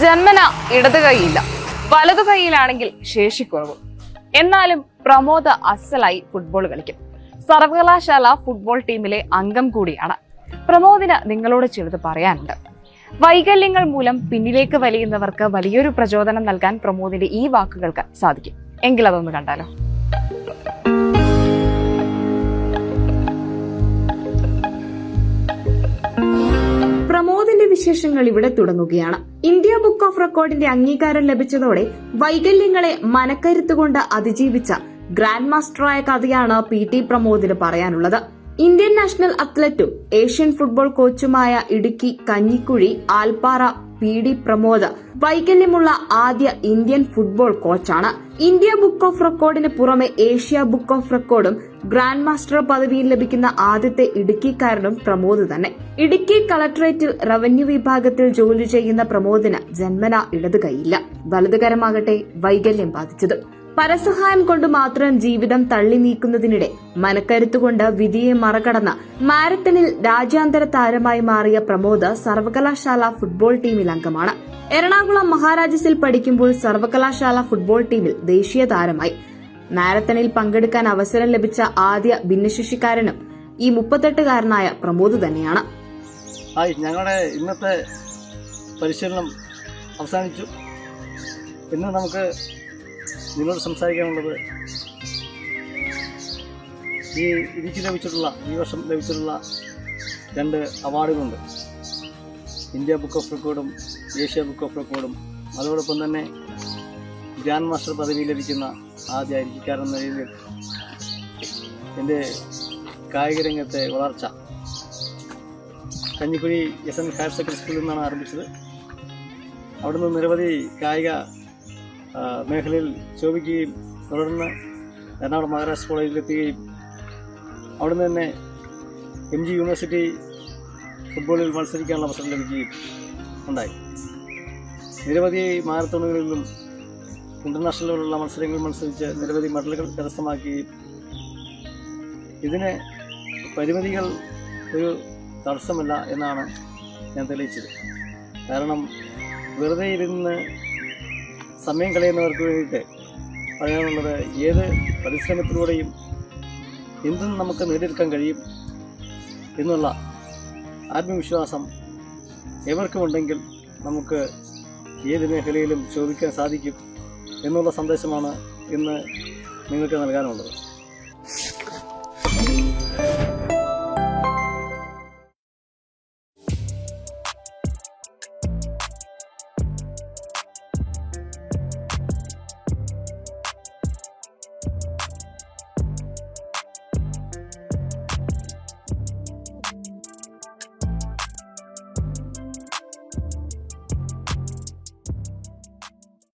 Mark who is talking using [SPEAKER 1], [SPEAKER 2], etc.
[SPEAKER 1] ജന്മന ഇടത് കൈയില്ല, വലതു കൈയിലാണെങ്കിൽ ശേഷിക്കുറവും. എന്നാലും പ്രമോദ് അസലായി ഫുട്ബോൾ കളിക്കും. സർവകലാശാല ഫുട്ബോൾ ടീമിലെ അംഗം കൂടിയാണ്. പ്രമോദിന് നിങ്ങളോട് ചിലത് പറയാനുണ്ട്. വൈകല്യങ്ങൾ മൂലം പിന്നിലേക്ക് വലിയുന്നവർക്ക് വലിയൊരു പ്രചോദനം നൽകാൻ പ്രമോദിന്റെ ഈ വാക്കുകൾക്ക് സാധിക്കും. എങ്കിൽ അതൊന്ന് കണ്ടാലോ. പ്രമോദിന്റെ വിശേഷങ്ങൾ ഇവിടെ തുടങ്ങുകയാണ്. ഇന്ത്യ ബുക്ക് ഓഫ് റെക്കോർഡിന്റെ അംഗീകാരം ലഭിച്ചതോടെ വൈകല്യങ്ങളെ മനക്കരുത്തുകൊണ്ട് അതിജീവിച്ച ഗ്രാൻഡ് മാസ്റ്ററായ കഥയാണ് PT പ്രമോദിന് പറയാനുള്ളത്. ഇന്ത്യൻ നാഷണൽ അത്ലറ്റും ഏഷ്യൻ ഫുട്ബോൾ കോച്ചുമായ ഇടുക്കി കഞ്ഞിക്കുഴി ആൽപ്പാറ PD പ്രമോദ് വൈകല്യമുള്ള ആദ്യ ഇന്ത്യൻ ഫുട്ബോൾ കോച്ചാണ്. ഇന്ത്യ ബുക്ക് ഓഫ് റെക്കോർഡിന് പുറമെ ഏഷ്യ ബുക്ക് ഓഫ് റെക്കോർഡും ഗ്രാൻഡ് മാസ്റ്റർ പദവിയിൽ ലഭിക്കുന്ന ആദ്യത്തെ ഇടുക്കിക്കാരനും പ്രമോദ് തന്നെ. ഇടുക്കി കളക്ടറേറ്റിൽ റവന്യൂ വിഭാഗത്തിൽ ജോലി ചെയ്യുന്ന പ്രമോദിന് ജന്മന ഇടത് കൈയില്ല, വലതുകരമാകട്ടെ വൈകല്യം ബാധിച്ചത്. പരസഹായം കൊണ്ട് മാത്രം ജീവിതം തള്ളി നീക്കുന്നതിനിടെ മനക്കരുത്തുകൊണ്ട് വിധിയെ മറികടന്ന മാരത്തണിൽ രാജ്യാന്തര താരമായി മാറിയ പ്രമോദ് സർവകലാശാല ഫുട്ബോൾ ടീമിൽ അംഗമാണ്. എറണാകുളം മഹാരാജാസിൽ പഠിക്കുമ്പോൾ സർവകലാശാല ഫുട്ബോൾ ടീമിൽ ദേശീയ താരമായി. മാരത്തണിൽ പങ്കെടുക്കാൻ അവസരം ലഭിച്ച ആദ്യ ഭിന്നശേഷിക്കാരനും ഈ 38-കാരനായ പ്രമോദ് തന്നെയാണ്.
[SPEAKER 2] ഞങ്ങളുടെ ഇന്നത്തെ പരിശീലനം അവസാനിച്ചു. ഇന്ന് നമുക്ക് നിങ്ങളോട് സംസാരിക്കാനുള്ളത് ഈ വർഷം ലഭിച്ചിട്ടുള്ള 2 അവാർഡുകളുണ്ട്. ഇന്ത്യ ബുക്ക് ഓഫ് റെക്കോർഡും ഏഷ്യ ബുക്ക് ഓഫ് റെക്കോർഡും. അതോടൊപ്പം തന്നെ ഗ്രാൻഡ് മാസ്റ്റർ പദവി ലഭിക്കുന്ന ആദ്യ ഇടുക്കിക്കാരൻ എന്ന രീതിയിൽ എൻ്റെ കായിക രംഗത്തെ വളർച്ച കഞ്ഞിക്കുഴി SN ഹയർ സെക്കൻഡറി സ്കൂളിൽ നിന്നാണ് ആരംഭിച്ചത്. അവിടുന്ന് നിരവധി കായിക മേഖലയിൽ ശോഭിക്കുകയും തുടർന്ന് എറണാകുളം മഹാരാഷ്ട്ര കോളേജിലെത്തുകയും അവിടുന്ന് തന്നെ MG യൂണിവേഴ്സിറ്റി ഫുട്ബോളിൽ മത്സരിക്കാനുള്ള അവസരം ലഭിക്കുകയും ഉണ്ടായി. നിരവധി മാരത്തോണുകളിലും ഇന്റർനാഷണൽ ലെവലുള്ള മത്സരങ്ങളിൽ മത്സരിച്ച് നിരവധി മെഡലുകൾ കരസ്ഥമാക്കുകയും ഇതിന് പരിമിതികൾ ഒരു തടസ്സമല്ല എന്നാണ് ഞാൻ തെളിയിച്ചത്. കാരണം വെറുതെ ഇരുന്ന് സമയം കളയുന്നവർക്ക് വേണ്ടിയിട്ട് പറയാനുള്ളത്, ഏത് പരിശ്രമത്തിലൂടെയും എന്തും നമുക്ക് നേടിയെടുക്കാൻ കഴിയും എന്നുള്ള ആത്മവിശ്വാസം എവർക്കുമുണ്ടെങ്കിൽ നമുക്ക് ഏത് മേഖലയിലും ശോഭിക്കാൻ സാധിക്കും എന്നുള്ള സന്ദേശമാണ് ഇന്ന് നിങ്ങൾക്ക് നൽകാനുള്ളത്.